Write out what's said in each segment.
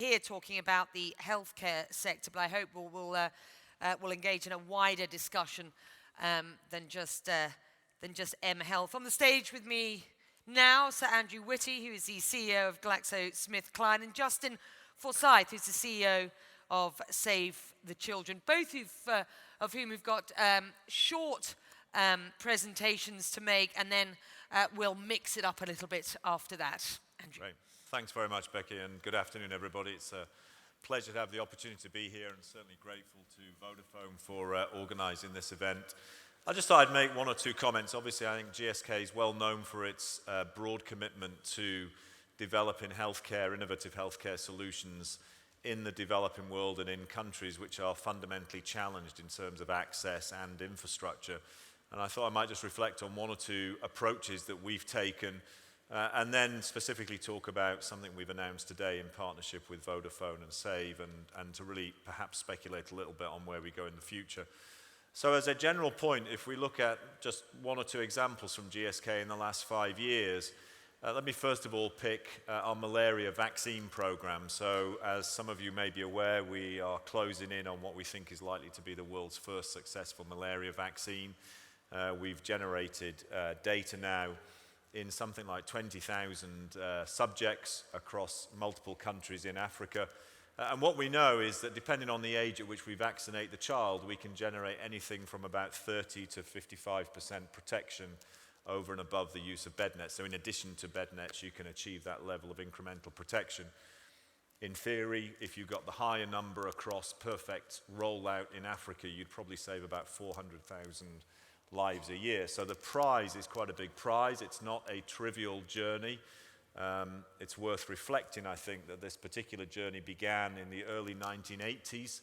Here talking about the healthcare sector, but I hope we'll engage in a wider discussion than just M Health. On the stage with me now, Sir Andrew Witty, who is the CEO of GlaxoSmithKline, and Justin Forsyth, who's the CEO of Save the Children, both of whom have got short presentations to make, and then we'll mix it up a little bit after that. Andrew. Great. Thanks very much, Becky, and good afternoon, everybody. It's a pleasure to have the opportunity to be here, and certainly grateful to Vodafone for organising this event. I just thought I'd make one or two comments. Obviously, I think GSK is well known for its broad commitment to developing healthcare, innovative healthcare solutions in the developing world and in countries which are fundamentally challenged in terms of access and infrastructure. And I thought I might just reflect on one or two approaches that we've taken and then specifically talk about something we've announced today in partnership with Vodafone and Save, and to really perhaps speculate a little bit on where we go in the future. So as a general point, if we look at just one or two examples from GSK in the last 5 years, let me first of all pick our malaria vaccine program. So as some of you may be aware, we are closing in on what we think is likely to be the world's first successful malaria vaccine. We've generated data now in something like 20,000 subjects across multiple countries in Africa. And what we know is that depending on the age at which we vaccinate the child, we can generate anything from about 30 to 55% protection over and above the use of bed nets. So in addition to bed nets, you can achieve that level of incremental protection. In theory, if you got the higher number across perfect rollout in Africa, you'd probably save about 400,000 lives a year. So the prize is quite a big prize. It's not a trivial journey. It's worth reflecting, I think, that this particular journey began in the early 1980s.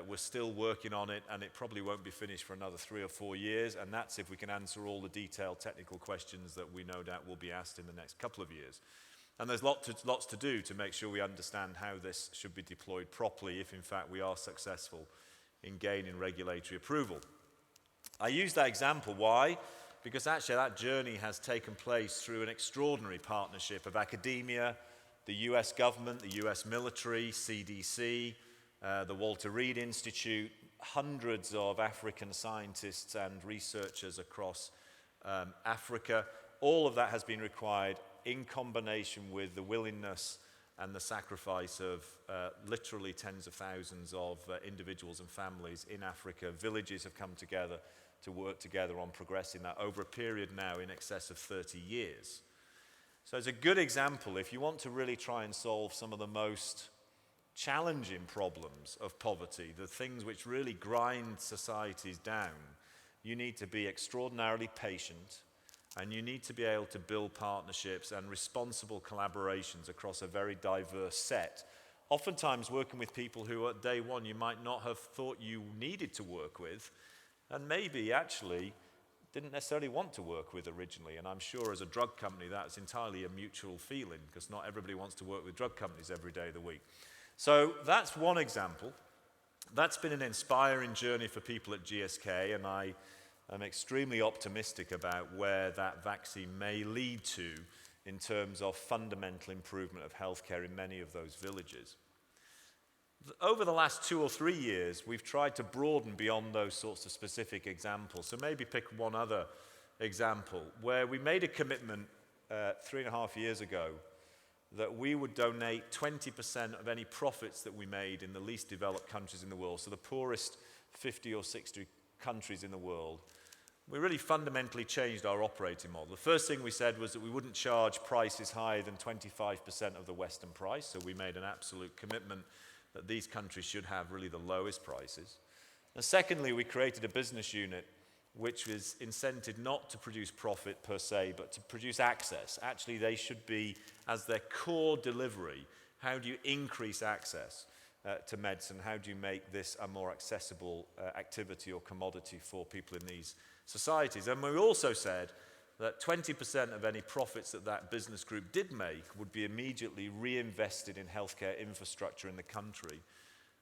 We're still working on it, and it probably won't be finished for another 3 or 4 years, and that's if we can answer all the detailed technical questions that we no doubt will be asked in the next couple of years. And there's lots to do to make sure we understand how this should be deployed properly if, in fact, we are successful in gaining regulatory approval. I use that example. Why? Because actually that journey has taken place through an extraordinary partnership of academia, the US government, the US military, CDC, the Walter Reed Institute, hundreds of African scientists and researchers across Africa. All of that has been required in combination with the willingness and the sacrifice of literally tens of thousands of individuals and families in Africa. Villages have come together to work together on progressing that over a period now in excess of 30 years. So it's a good example. If you want to really try and solve some of the most challenging problems of poverty, the things which really grind societies down, you need to be extraordinarily patient, and you need to be able to build partnerships and responsible collaborations across a very diverse set. Oftentimes working with people who at day one you might not have thought you needed to work with, and maybe actually didn't necessarily want to work with originally. And I'm sure as a drug company that's entirely a mutual feeling, because not everybody wants to work with drug companies every day of the week. So that's one example. That's been an inspiring journey for people at GSK, and I am extremely optimistic about where that vaccine may lead to in terms of fundamental improvement of healthcare in many of those villages. Over the last 2 or 3 years, we've tried to broaden beyond those sorts of specific examples. So maybe pick one other example where we made a commitment 3.5 years ago that we would donate 20% of any profits that we made in the least developed countries in the world, so the poorest 50 or 60 countries in the world. We really fundamentally changed our operating model. The first thing we said was that we wouldn't charge prices higher than 25% of the Western price, so we made an absolute commitment that these countries should have really the lowest prices. And secondly, we created a business unit which is incented not to produce profit per se, but to produce access. Actually, they should be, as their core delivery, how do you increase access to medicine? How do you make this a more accessible activity or commodity for people in these societies? And we also said that 20% of any profits that that business group did make would be immediately reinvested in healthcare infrastructure in the country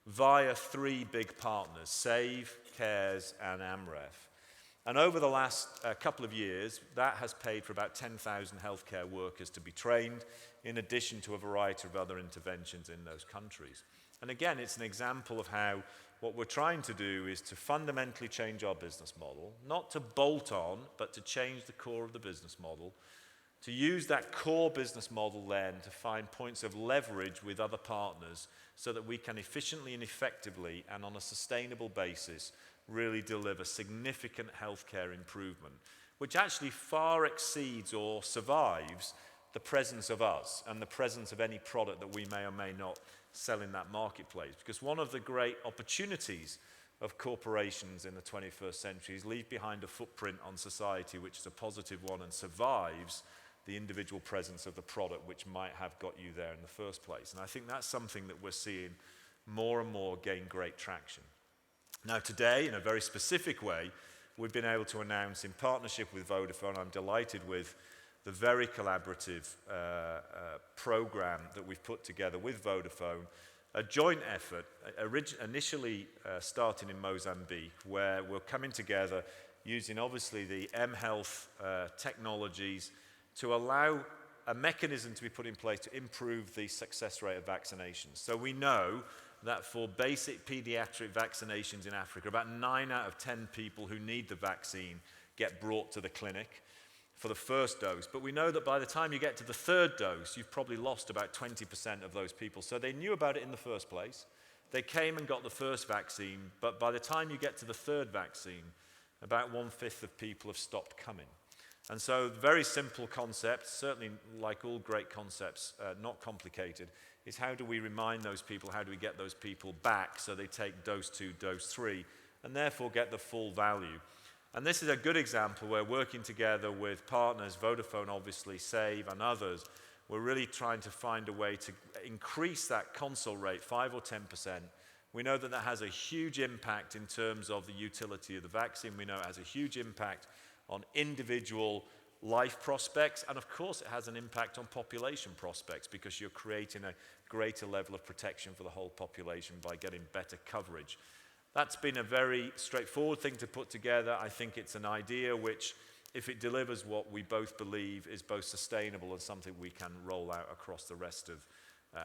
via 3 big partners, Save, Cares, and AMREF. And over the last couple of years, that has paid for about 10,000 healthcare workers to be trained, in addition to a variety of other interventions in those countries. And again, it's an example of how what we're trying to do is to fundamentally change our business model, not to bolt on, but to change the core of the business model, to use that core business model then to find points of leverage with other partners so that we can efficiently and effectively and on a sustainable basis really deliver significant healthcare improvement, which actually far exceeds or survives the presence of us and the presence of any product that we may or may not sell in that marketplace. Because one of the great opportunities of corporations in the 21st century is leave behind a footprint on society which is a positive one and survives the individual presence of the product which might have got you there in the first place. And I think that's something that we're seeing more and more gain great traction. Now today, in a very specific way, we've been able to announce in partnership with Vodafone, I'm delighted with the very collaborative program that we've put together with Vodafone, a joint effort, initially starting in Mozambique, where we're coming together using obviously the mHealth technologies to allow a mechanism to be put in place to improve the success rate of vaccinations. So we know that for basic pediatric vaccinations in Africa, about 9 out of 10 people who need the vaccine get brought to the clinic for the first dose. But we know that by the time you get to the third dose, you've probably lost about 20% of those people. So they knew about it in the first place. They came and got the first vaccine, but by the time you get to the third vaccine, about 1/5 of people have stopped coming. And so very simple concept, certainly like all great concepts, not complicated, is how do we remind those people, how do we get those people back so they take dose 2, dose 3, and therefore get the full value. And this is a good example where working together with partners, Vodafone obviously, Save and others, we're really trying to find a way to increase that console rate 5 or 10%. We know that that has a huge impact in terms of the utility of the vaccine. We know it has a huge impact on individual life prospects, and of course it has an impact on population prospects because you're creating a greater level of protection for the whole population by getting better coverage. That's been a very straightforward thing to put together. I think it's an idea which, if it delivers what we both believe is both sustainable and something we can roll out across the rest of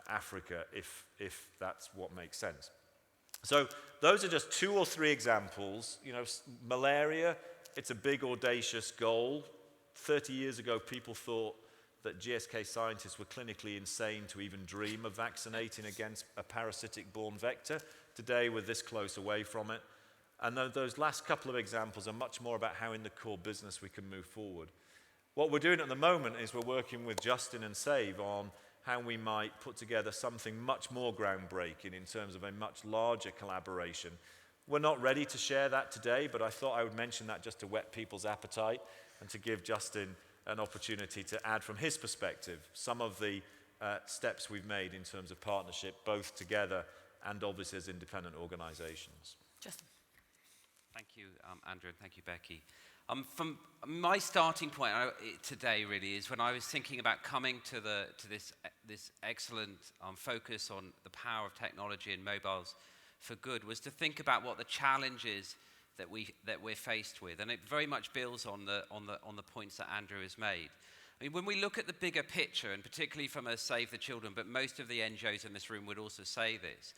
Africa if that's what makes sense. So those are just 2 or 3 examples. You know, malaria, it's a big audacious goal. 30 years ago, people thought that GSK scientists were clinically insane to even dream of vaccinating against a parasitic-borne vector. Today, we're this close away from it. And those last couple of examples are much more about how in the core business we can move forward. What we're doing at the moment is we're working with Justin and Save on how we might put together something much more groundbreaking in terms of a much larger collaboration. We're not ready to share that today, but I thought I would mention that just to whet people's appetite and to give Justin an opportunity to add from his perspective some of the steps we've made in terms of partnership, both together and obviously as independent organizations. Justin. Thank you, Andrew, and thank you, Becky. From my starting point today really is when I was thinking about coming to this excellent focus on the power of technology and mobiles for good, was to think about what the challenges that we're faced with, and it very much builds on the points that Andrew has made. I mean, when we look at the bigger picture, and particularly from a Save the Children, but most of the NGOs in this room would also say this,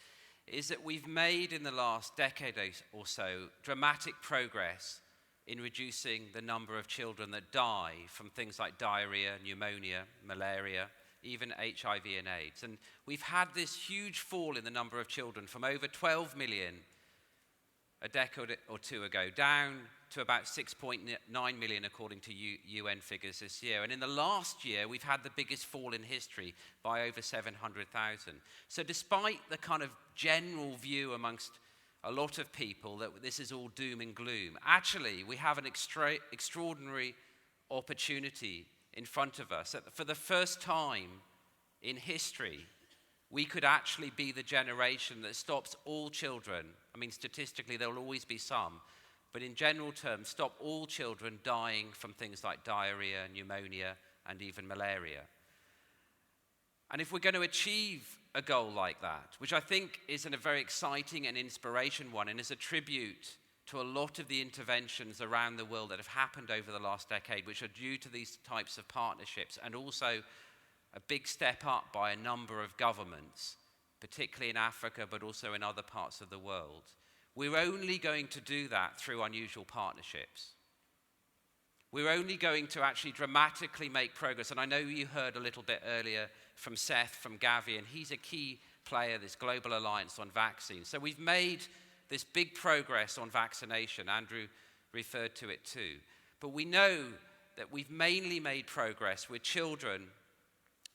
is that we've made in the last decade or so dramatic progress in reducing the number of children that die from things like diarrhea, pneumonia, malaria, even HIV and AIDS. And we've had this huge fall in the number of children from over 12 million a decade or 2 ago, down to about 6.9 million according to UN figures this year. And in the last year, we've had the biggest fall in history by over 700,000. So despite the kind of general view amongst a lot of people that this is all doom and gloom, actually we have an extraordinary opportunity in front of us. That for the first time in history, we could actually be the generation that stops all children. I mean, statistically, there will always be some, but in general terms, stop all children dying from things like diarrhea, pneumonia, and even malaria. And if we're going to achieve a goal like that, which I think is a very exciting and inspiration one, and is a tribute to a lot of the interventions around the world that have happened over the last decade, which are due to these types of partnerships, and also a big step up by a number of governments, particularly in Africa, but also in other parts of the world. We're only going to do that through unusual partnerships. We're only going to actually dramatically make progress. And I know you heard a little bit earlier from Seth, from Gavi, and he's a key player, this global alliance on vaccines. So we've made this big progress on vaccination. Andrew referred to it too. But we know that we've mainly made progress with children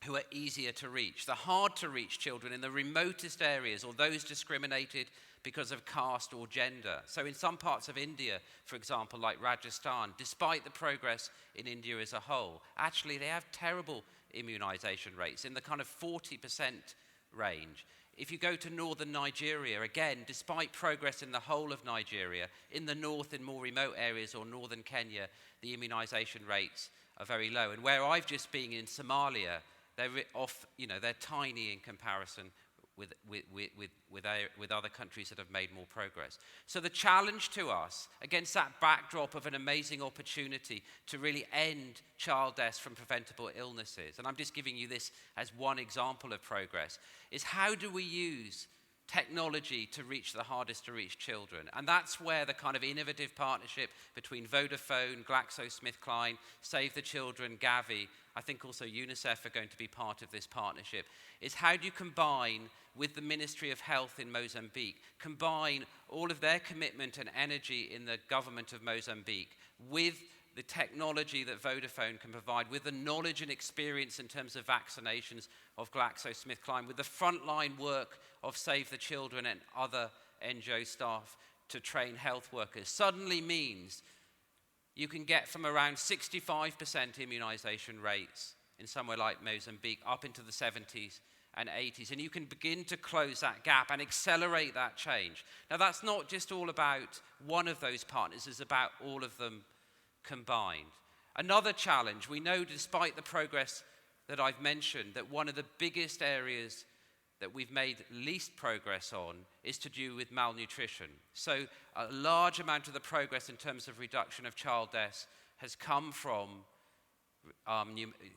who are easier to reach, the hard to reach children in the remotest areas, or those discriminated because of caste or gender. So in some parts of India, for example, like Rajasthan, despite the progress in India as a whole, actually they have terrible immunization rates in the kind of 40% range. If you go to northern Nigeria, again, despite progress in the whole of Nigeria, in the north, in more remote areas, or northern Kenya, the immunization rates are very low. And where I've just been in Somalia, they're tiny in comparison with other countries that have made more progress. So the challenge to us, against that backdrop of an amazing opportunity to really end child deaths from preventable illnesses, and I'm just giving you this as one example of progress, is how do we use technology to reach the hardest to reach children? And that's where the kind of innovative partnership between Vodafone, GlaxoSmithKline, Save the Children, Gavi, I think also UNICEF are going to be part of this partnership, is how do you combine with the Ministry of Health in Mozambique, combine all of their commitment and energy in the government of Mozambique with the technology that Vodafone can provide, with the knowledge and experience in terms of vaccinations of GlaxoSmithKline, with the frontline work of Save the Children and other NGO staff to train health workers, suddenly means you can get from around 65% immunization rates in somewhere like Mozambique up into the 70s and 80s, and you can begin to close that gap and accelerate that change. Now, that's not just all about one of those partners, it's about all of them combined. Another challenge, we know despite the progress that I've mentioned, that one of the biggest areas that we've made least progress on is to do with malnutrition. So a large amount of the progress in terms of reduction of child deaths has come from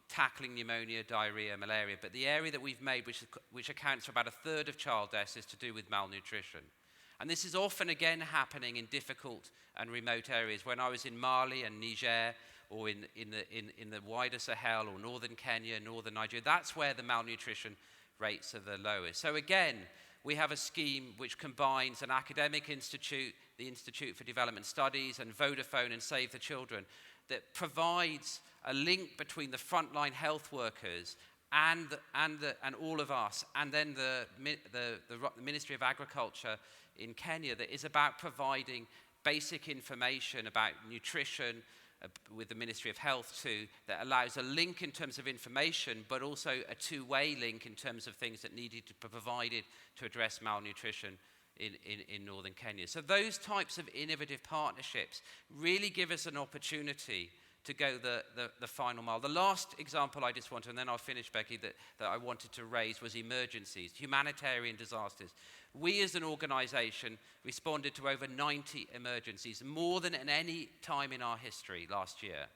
tackling pneumonia, diarrhea, malaria. But the area that we've made, which accounts for about a third of child deaths, is to do with malnutrition. And this is often, again, happening in difficult and remote areas. When I was in Mali and Niger, or in the wider Sahel, or northern Kenya, northern Nigeria, that's where the malnutrition rates are the lowest. So again, we have a scheme which combines an academic institute, the Institute for Development Studies, and Vodafone and Save the Children, that provides a link between the frontline health workers and all of us, and then the Ministry of Agriculture in Kenya, that is about providing basic information about nutrition, with the Ministry of Health too, that allows a link in terms of information, but also a two-way link in terms of things that needed to be provided to address malnutrition in northern Kenya. So those types of innovative partnerships really give us an opportunity to go the final mile. The last example I just wanted, and then I'll finish, Becky, that I wanted to raise was emergencies, humanitarian disasters. We as an organization responded to over 90 emergencies, more than at any time in our history last year.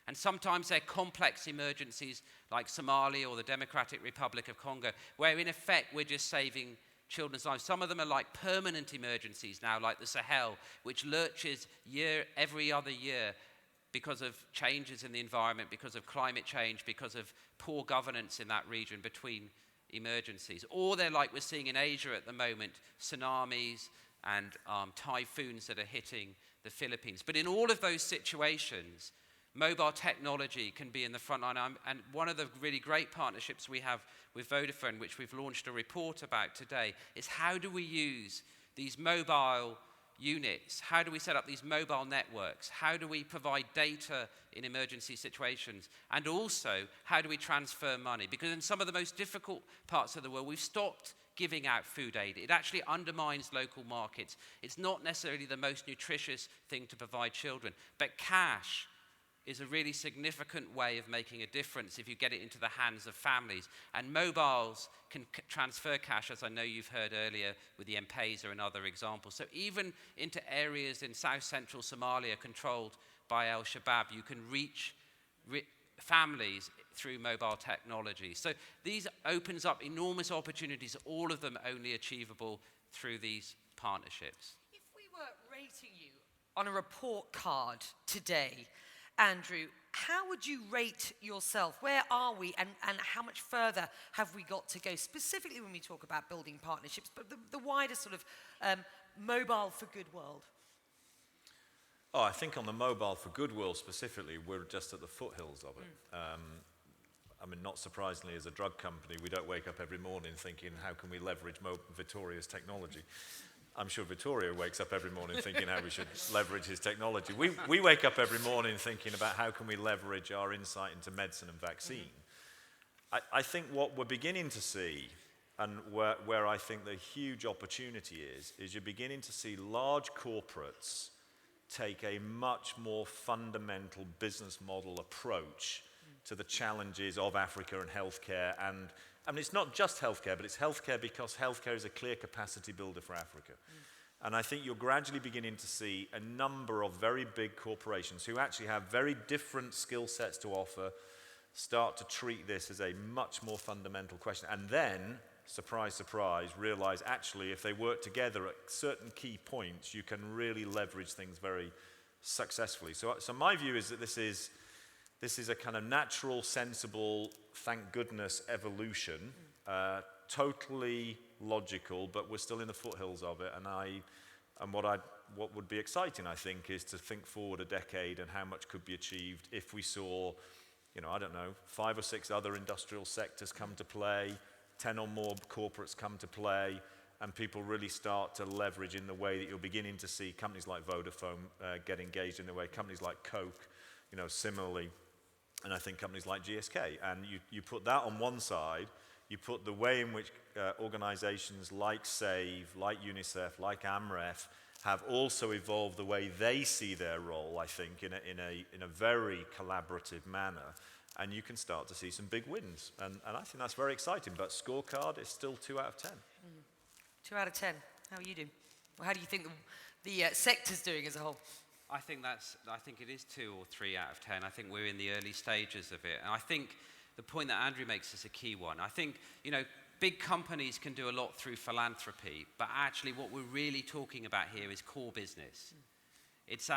And sometimes they're complex emergencies like Somalia or the Democratic Republic of Congo, where in effect we're just saving children's lives. Some of them are like permanent emergencies now, like the Sahel, which lurches every other year because of changes in the environment, because of climate change, because of poor governance in that region between emergencies. Or they're like we're seeing in Asia at the moment, tsunamis and typhoons that are hitting the Philippines. But in all of those situations, mobile technology can be in the front line. And one of the really great partnerships we have with Vodafone, which we've launched a report about today, is how do we use these mobile units? How do we set up these mobile networks? How do we provide data in emergency situations? And also, how do we transfer money? Because in some of the most difficult parts of the world, we've stopped giving out food aid. It actually undermines local markets. It's not necessarily the most nutritious thing to provide children. But cash is a really significant way of making a difference if you get it into the hands of families. And mobiles can transfer cash, as I know you've heard earlier with the M-Pesa and other examples. So even into areas in south central Somalia controlled by Al-Shabaab, you can reach families through mobile technology. So these opens up enormous opportunities, all of them only achievable through these partnerships. If we were rating you on a report card today, Andrew, how would you rate yourself? Where are we, and how much further have we got to go, specifically when we talk about building partnerships, but the wider sort of mobile for good world? Oh, I think on the mobile for good world specifically, we're just at the foothills of it. I mean, not surprisingly, as a drug company, we don't wake up every morning thinking, how can we leverage Vittoria's technology? I'm sure Vittorio wakes up every morning thinking how we should leverage his technology. We wake up every morning thinking about how can we leverage our insight into medicine and vaccine. I think what we're beginning to see, and where I think the huge opportunity is you're beginning to see large corporates take a much more fundamental business model approach to the challenges of Africa and healthcare. And I mean, it's not just healthcare, but it's healthcare because healthcare is a clear capacity builder for Africa. And I think you're gradually beginning to see a number of very big corporations who actually have very different skill sets to offer start to treat this as a much more fundamental question. And then, surprise, surprise, realize actually if they work together at certain key points, you can really leverage things very successfully. So my view is that this is a kind of natural, sensible, thank goodness, evolution, totally logical, but we're still in the foothills of it. And what would be exciting, I think, is to think forward a decade and how much could be achieved if we saw, I don't know, 5 or 6 other industrial sectors come to play, 10 or more corporates come to play, and people really start to leverage in the way that you're beginning to see companies like Vodafone get engaged in the way companies like Coke, similarly. And I think companies like GSK. And you put that on one side, you put the way in which organizations like SAVE, like UNICEF, like AMREF have also evolved the way they see their role, I think, in a very collaborative manner. And you can start to see some big wins. And I think that's very exciting. But scorecard is still 2 out of 10. 2 out of 10. How are you doing? Or how do you think the sector's doing as a whole? I think it is 2 or 3 out of 10. I think we're in the early stages of it. And I think the point that Andrew makes is a key one. I think, big companies can do a lot through philanthropy, but actually what we're really talking about here is core business. It's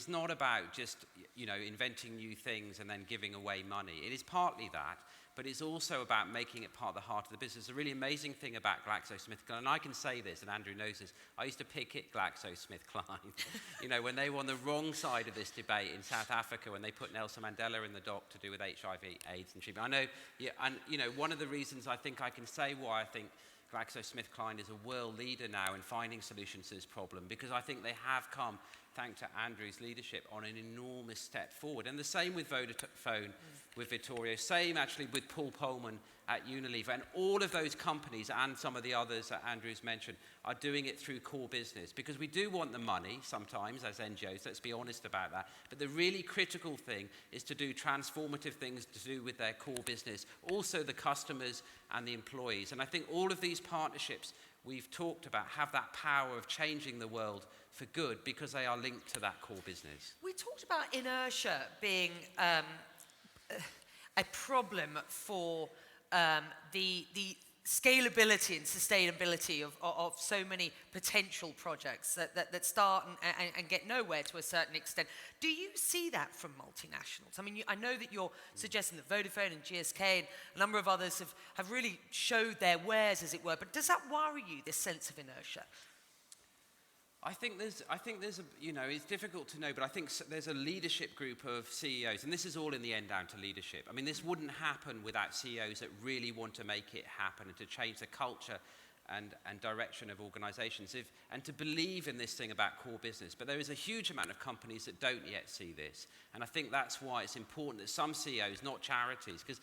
not about just, inventing new things and then giving away money. It is partly that, but it's also about making it part of the heart of the business. The really amazing thing about GlaxoSmithKline, and I can say this, and Andrew knows this, I used to pick at GlaxoSmithKline, when they were on the wrong side of this debate in South Africa, when they put Nelson Mandela in the dock to do with HIV, AIDS and treatment. I know, and one of the reasons I think I can say why I think GlaxoSmithKline is a world leader now in finding solutions to this problem, because I think they have come, thanks to Andrew's leadership, on an enormous step forward. And the same with Vodafone, with Vittorio, same actually with Paul Polman at Unilever. And all of those companies and some of the others that Andrew's mentioned are doing it through core business, because we do want the money sometimes as NGOs, let's be honest about that. But the really critical thing is to do transformative things to do with their core business, also the customers and the employees. And I think all of these partnerships we've talked about have that power of changing the world for good because they are linked to that core business. We talked about inertia being a problem for the scalability and sustainability of so many potential projects that start and get nowhere to a certain extent. Do you see that from multinationals? I mean, I know that you're suggesting that Vodafone and GSK and a number of others have really showed their wares, as it were, but does that worry you, this sense of inertia? I think there's it's difficult to know, but I think there's a leadership group of CEOs, and this is all in the end down to leadership. I mean, this wouldn't happen without CEOs that really want to make it happen and to change the culture and direction of organizations and to believe in this thing about core business. But there is a huge amount of companies that don't yet see this. And I think that's why it's important that some CEOs, not charities, because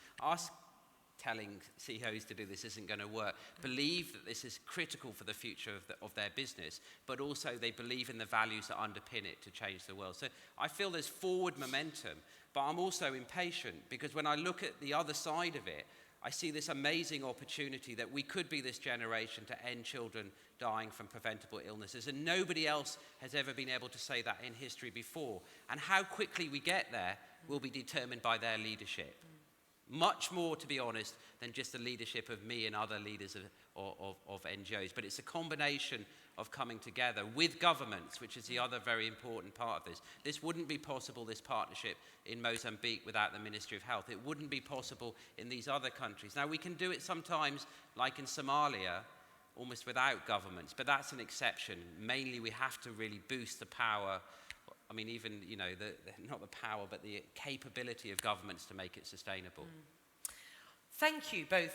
telling CEOs to do this isn't going to work, believe that this is critical for the future of their business, but also they believe in the values that underpin it to change the world. So I feel there's forward momentum, but I'm also impatient because when I look at the other side of it, I see this amazing opportunity that we could be this generation to end children dying from preventable illnesses, and nobody else has ever been able to say that in history before. And how quickly we get there will be determined by their leadership. Much more, to be honest, than just the leadership of me and other leaders of NGOs. But it's a combination of coming together with governments, which is the other very important part of this. This wouldn't be possible, this partnership in Mozambique, without the Ministry of Health. It wouldn't be possible in these other countries. Now, we can do it sometimes, like in Somalia, almost without governments, but that's an exception. Mainly, we have to really boost the power. I mean, even, you know, not the power, but the capability of governments to make it sustainable. Thank you both